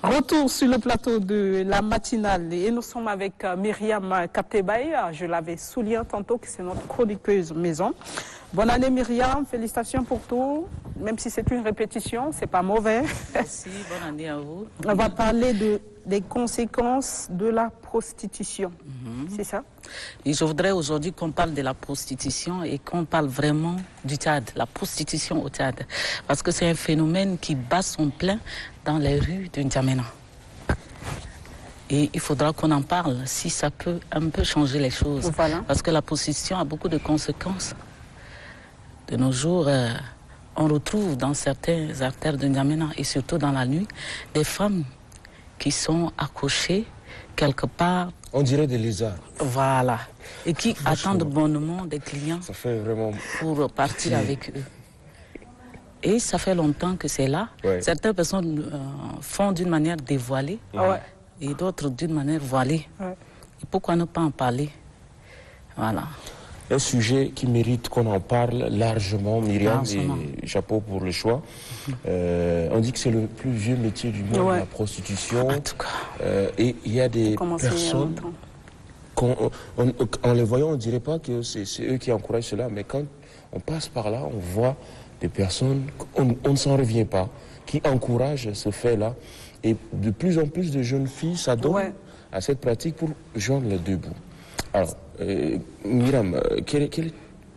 Retour sur le plateau de la matinale et nous sommes avec Myriam Kaptebaye. Je l'avais souligné tantôt que c'est notre chroniqueuse maison. Bonne année Myriam, félicitations pour tout. Même si c'est une répétition, c'est pas mauvais. Merci, bonne année à vous. On va parler des conséquences de la prostitution. C'est ça? Et je voudrais aujourd'hui qu'on parle de la prostitution et qu'on parle vraiment du Tchad, la prostitution au Tchad. Parce que c'est un phénomène qui bat son plein dans les rues de N'Djamena. Et il faudra qu'on en parle si ça peut un peu changer les choses. Voilà. Parce que la prostitution a beaucoup de conséquences. De nos jours, on retrouve dans certaines artères de N'Djamena et surtout dans la nuit, des femmes qui sont accouchées quelque part. On dirait des lézards. Voilà. Et qui attendent bonnement des clients ça fait vraiment... pour partir avec eux. Et ça fait longtemps que c'est là. Ouais. Certaines personnes font d'une manière dévoilée et d'autres d'une manière voilée. Ouais. Et pourquoi ne pas en parler? Voilà. Un sujet qui mérite qu'on en parle largement, Myriam, Largement. et chapeau pour le choix. On dit que c'est le plus vieux métier du monde, la prostitution. En tout cas. Et il y a des Commencé il y a personnes, longtemps. en les voyant, on ne dirait pas que c'est eux qui encouragent cela, mais quand on passe par là, on voit des personnes, on ne s'en revient pas, qui encouragent ce fait-là. Et de plus en plus de jeunes filles s'adonnent à cette pratique pour joindre les deux bouts. Alors, Myriam, quel est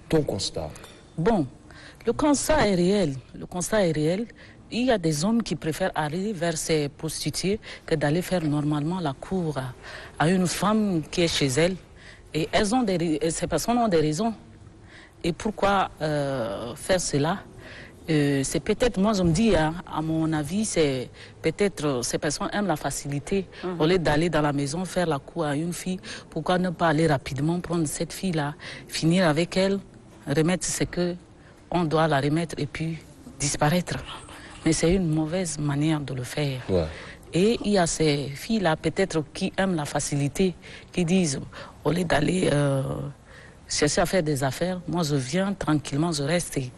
ton constat? Bon, le constat est réel. Le constat est réel. Il y a des hommes qui préfèrent aller vers ces prostituées que d'aller faire normalement la cour à une femme qui est chez elle. Et ces personnes ont des raisons. Et pourquoi faire cela? C'est peut-être, moi je me dis, à mon avis, c'est peut-être ces personnes aiment la facilité. Au lieu d'aller dans la maison faire la cour à une fille, pourquoi ne pas aller rapidement prendre cette fille-là, finir avec elle, remettre ce qu'on doit la remettre et puis disparaître. Mais c'est une mauvaise manière de le faire. Ouais. Et il y a ces filles-là peut-être qui aiment la facilité, qui disent, au lieu d'aller chercher à faire des affaires, moi je viens tranquillement, je reste et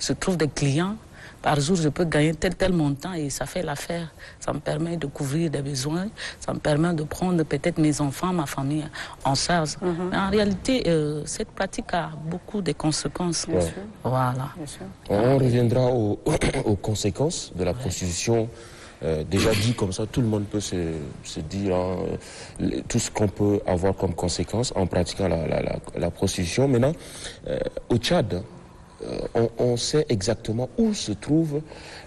je trouve des clients. Par jour, je peux gagner tel montant et ça fait l'affaire. Ça me permet de couvrir des besoins, ça me permet de prendre peut-être mes enfants, ma famille en charge. Mais en réalité, cette pratique a beaucoup de conséquences. Bien sûr. Voilà. Bien sûr. On reviendra aux conséquences de la prostitution. Déjà dit comme ça, tout le monde peut se dire tout ce qu'on peut avoir comme conséquence en pratiquant la prostitution. Maintenant, au Tchad, on sait exactement où se trouvent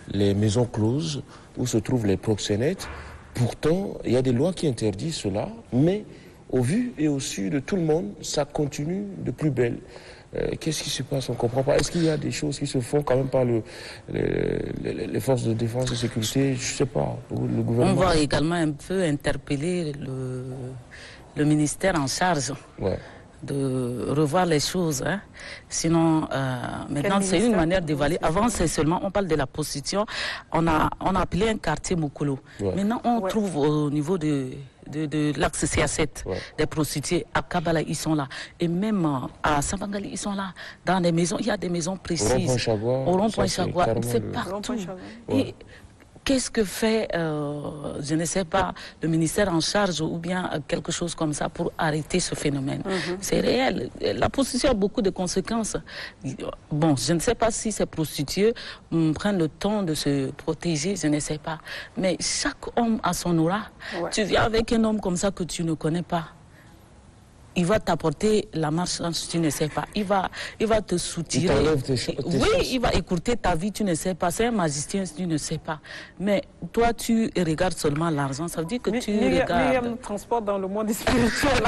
les maisons closes, où se trouvent les proxénètes. Pourtant, il y a des lois qui interdisent cela, mais au vu et au su de tout le monde, ça continue de plus belle. Qu'est-ce qui se passe? On ne comprend pas. Est-ce qu'il y a des choses qui se font quand même par les forces de défense et de sécurité? Je ne sais pas, le gouvernement. On va également un peu interpeller le ministère en charge. Ouais. De revoir les choses. Hein. Sinon, maintenant, c'est une manière d'évaluer. Avant, c'est seulement, on parle de la prostitution. On a appelé un quartier Mokolo. Ouais. Maintenant, on trouve au niveau de l'axe CA7, des prostituées. À Kabbalah, ils sont là. Et même à Sabangali, ils sont là. Dans des maisons, il y a des maisons précises. Au rond-point Chagua, c'est partout. Et qu'est-ce que fait, je ne sais pas, le ministère en charge ou bien quelque chose comme ça pour arrêter ce phénomène? C'est réel. La prostitution a beaucoup de conséquences. Bon, je ne sais pas si ces prostituées prennent le temps de se protéger, je ne sais pas. Mais chaque homme a son aura. Tu viens avec un homme comme ça que tu ne connais pas. Il va t'apporter la marchandise, tu ne sais pas. Il va te soutirer. Oui, il va écouter ta vie, tu ne sais pas. C'est un magicien, tu ne sais pas. Mais toi, tu regardes seulement l'argent. Ça veut dire que tu regardes... Myriam nous transporte dans le monde spirituel.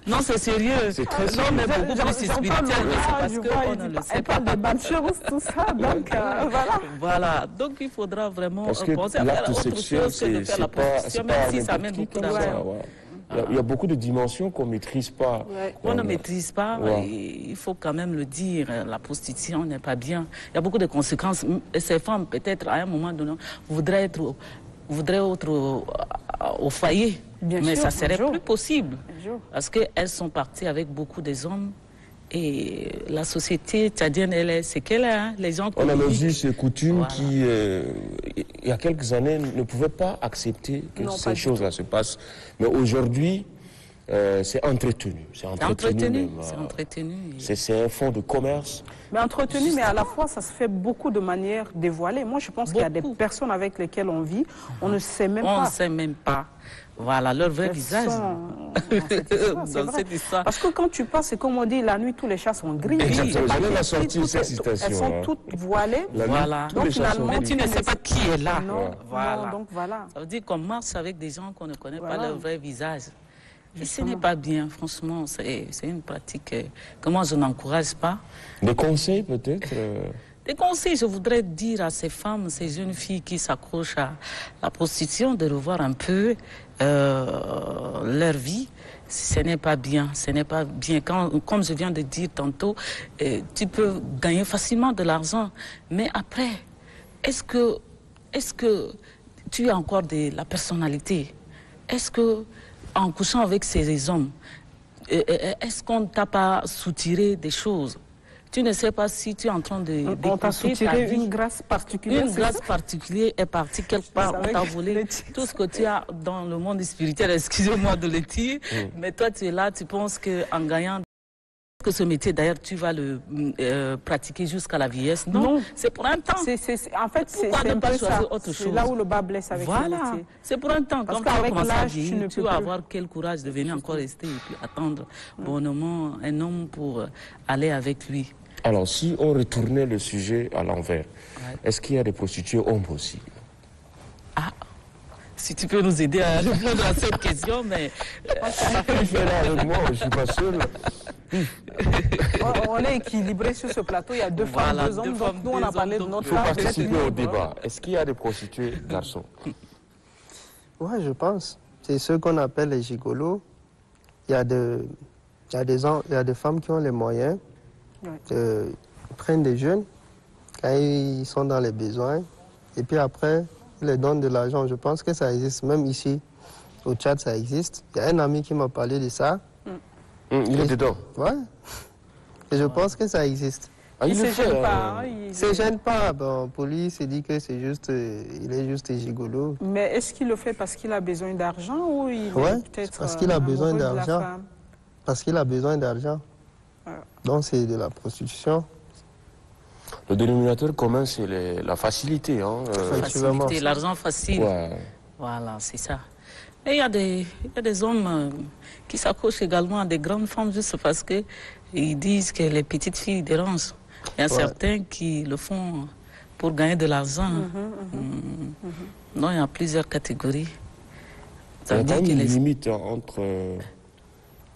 Non, c'est sérieux. C'est très non, mais beaucoup plus spirituel. Parce qu'on ne le sait elle parle de bonnes choses, tout ça. Donc, voilà. Voilà. Donc, il faudra vraiment penser à faire autre chose que de faire la prostitution, même si ça amène beaucoup d'argent. Il y a beaucoup de dimensions qu'on ne maîtrise pas. On ne maîtrise pas, il faut quand même le dire, la prostitution n'est pas bien. Il y a beaucoup de conséquences. Ces femmes, peut-être, à un moment donné, voudraient être au foyer, mais ça ne serait plus possible. Parce qu'elles sont parties avec beaucoup des hommes. Et la société tchadienne, elle est ce qu'elle est. Hein. Les gens on a nos us et coutumes il y a quelques années, ne pouvaient pas accepter que ces choses-là se passent. Mais aujourd'hui, c'est entretenu. C'est entretenu. C'est un fonds de commerce. Mais entretenu, mais à la fois, ça se fait beaucoup de manière dévoilée. Moi, je pense qu'il y a des personnes avec lesquelles on vit, on ne sait même pas. On ne sait même pas. Voilà, leur vrai visage. Dans cette histoire. Parce que quand tu passes, c'est comme on dit, la nuit, tous les chats sont gris. Exactement, j'allais la sortir, cette citation. Elles sont toutes voilées. Voilà. Donc finalement, tu ne sais pas qui est là. Non, voilà. Non, donc voilà. Ça veut dire qu'on marche avec des gens qu'on ne connaît pas leur vrai visage. Et ce n'est pas bien, franchement, c'est une pratique que moi je n'encourage pas. Des conseils peut-être Des conseils, je voudrais dire à ces femmes, ces jeunes filles qui s'accrochent à la prostitution, de revoir un peu leur vie. Ce n'est pas bien, ce n'est pas bien. Comme je viens de dire tantôt, tu peux gagner facilement de l'argent, mais après, est-ce que tu as encore de la personnalité? Est-ce que en couchant avec ces hommes, est-ce qu'on ne t'a pas soutiré des choses? Tu ne sais pas si tu es en train de... On t'a soutiré une grâce particulière. Une grâce particulière est partie quelque part. On t'a volé tout ce que tu as dans le monde spirituel. Excusez-moi de le dire. Mais toi, tu es là, tu penses qu'en gagnant... que ce métier, d'ailleurs, tu vas le pratiquer jusqu'à la vieillesse. Non, c'est pour un temps. En fait, c'est un peu ça. C'est là où le bas blesse avec ce métier. C'est pour un temps. Parce qu'avec l'âge, tu vas avoir quel courage de venir encore rester et puis attendre bonnement un homme pour aller avec lui. Alors, si on retournait le sujet à l'envers, est-ce qu'il y a des prostituées hommes aussi? Ah, si tu peux nous aider à répondre à cette question, mais... avec moi, je suis pas seul. On est équilibré sur ce plateau, il y a deux femmes, deux hommes, donc nous on a parlé de notre femme. Il faut participer au débat. Est-ce qu'il y a des prostituées garçons? Oui, je pense. C'est ceux qu'on appelle les gigolos. Il y a des femmes qui ont les moyens, prennent des jeunes quand ils sont dans les besoins, et puis après, ils les donnent de l'argent. Je pense que ça existe, même ici, au Tchad, ça existe. Il y a un ami qui m'a parlé de ça. Il est dedans? Ouais. Et je pense que ça existe. Ah, il ne se gêne pas. Il se gêne pas. Bon, pour lui, il se dit que c'est juste, il est juste gigolo. Mais est-ce qu'il le fait parce qu'il a besoin d'argent ou il est peut-être parce qu'il a besoin d'argent. Parce qu'il a besoin d'argent. Donc c'est de la prostitution. Le dénominateur commun, c'est la facilité. Facilité, l'argent facile. Ouais. Voilà, c'est ça. Et il y a des hommes qui s'accrochent également à des grandes femmes juste parce qu'ils disent que les petites filles dérangent. Il y a certains qui le font pour gagner de l'argent. Non, il y a plusieurs catégories. Il y a quand même une limite entre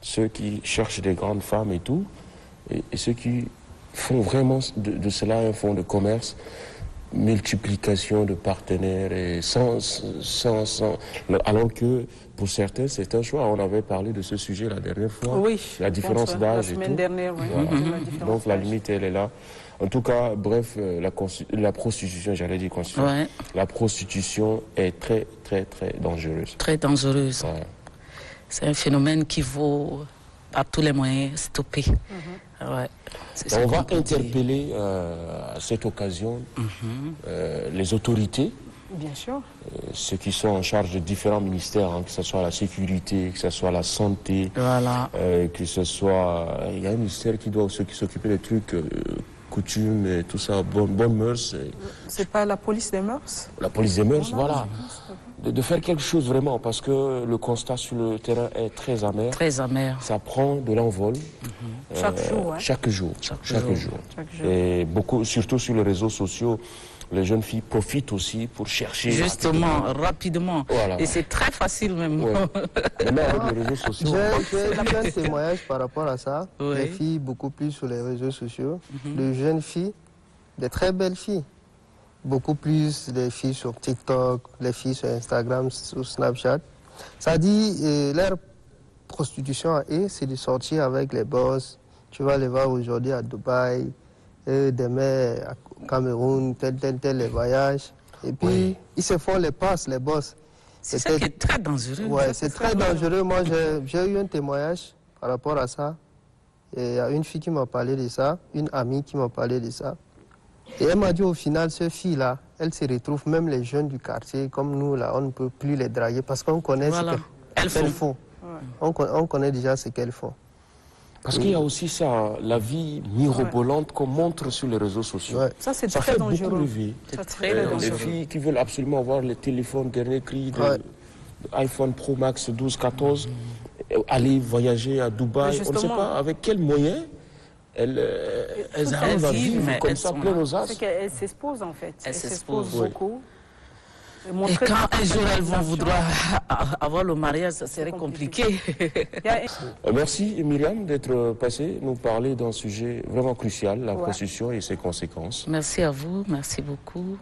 ceux qui cherchent des grandes femmes et tout, et ceux qui font vraiment de cela un fonds de commerce, multiplication de partenaires, et alors que pour certains, c'est un choix. On avait parlé de ce sujet la dernière fois. Oui. La différence d'âge et tout. La semaine dernière, oui. Voilà. Donc la limite, elle est là. En tout cas, bref, la prostitution, j'allais dire constitution. La prostitution est très, très, très dangereuse. Très dangereuse. C'est un phénomène qui vaut par tous les moyens stopper. On va interpeller à cette occasion les autorités. Bien sûr. Ceux qui sont en charge de différents ministères, que ce soit la sécurité, que ce soit la santé, que ce soit... Il y a un ministère qui doit s'occuper des trucs, coutumes et tout ça, bonnes mœurs. C'est pas la police des mœurs? La police des mœurs, voilà. De faire quelque chose vraiment, parce que le constat sur le terrain est très amer. Très amer. Ça prend de l'envol. Chaque jour. Et beaucoup, surtout sur les réseaux sociaux, les jeunes filles profitent aussi pour chercher. Justement, rapidement. Voilà. Et c'est très facile même. Maintenant, avec les réseaux sociaux. J'ai un témoignage par rapport à ça. Les filles, beaucoup plus sur les réseaux sociaux. De jeunes filles, de très belles filles. Beaucoup plus les filles sur TikTok, les filles sur Instagram, sur Snapchat. Ça dit, leur prostitution à eux, c'est de sortir avec les boss. Tu vas les voir aujourd'hui à Dubaï, demain à Cameroun, tel les voyages. Et puis, ils se font les passes, les boss. C'est ça qui est très dangereux. Oui, c'est très dangereux. Moi, j'ai eu un témoignage par rapport à ça. Et il y a une fille qui m'a parlé de ça, une amie qui m'a parlé de ça. Et elle m'a dit au final, cette fille-là, elles se retrouvent, même les jeunes du quartier, comme nous, là, on ne peut plus les draguer parce qu'on connaît ce qu'elles font. Ouais. On connaît déjà ce qu'elles font. Parce qu'il y a aussi ça, la vie mirobolante qu'on montre sur les réseaux sociaux. Ouais. Ça, c'est très dangereux. Les filles qui veulent absolument avoir le téléphone dernier cri, iPhone Pro Max 12, 14, aller voyager à Dubaï, on ne sait pas avec quels moyens elles arrivent à vivre comme ça, plein aux as. C'est qu'elles s'exposent en fait. Elles s'exposent beaucoup. Et quand un jour elles vont vouloir avoir le mariage, ça serait compliqué. Merci Myriam d'être passée nous parler d'un sujet vraiment crucial, la prostitution et ses conséquences. Merci à vous, merci beaucoup.